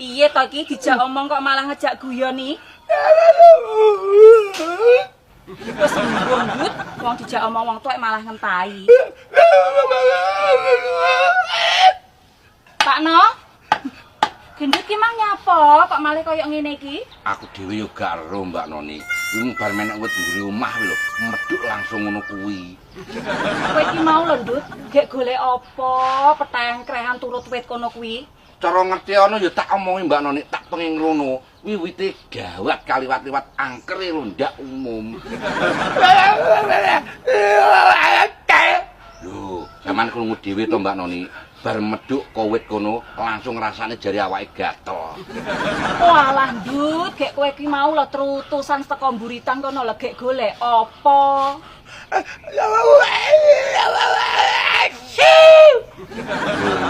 Piye to iki dijak omong kok malah ngejak guyon iki? Wis mbung Dut, wong dijak omong wong tuwek malah ngentahi. Pak No. Gendut ki mang nyapa kok malah koyo ngene iki? Aku dhewe yo gak ero Mbak Noni. Wong bar menek wit ngguri omah lho, medhuk langsung ngono kuwi. Kowe iki mau lho Dut, gek golek apa petengkrehan turut wit kono kuwi? Cara ngerti ana ya tak omongi Mbak Noni, tak pengen ngono. Wiwite gawat kaliwat-liwat angkere lho ndak umum. Lho, sampean krungu dhewe to Mbak Noni. Bar medhuk kowit kono langsung rasane jari awake gatel. Walah Dut, gek kowe iki mau lho terutusan teko mburitan kono lho gek golek apa?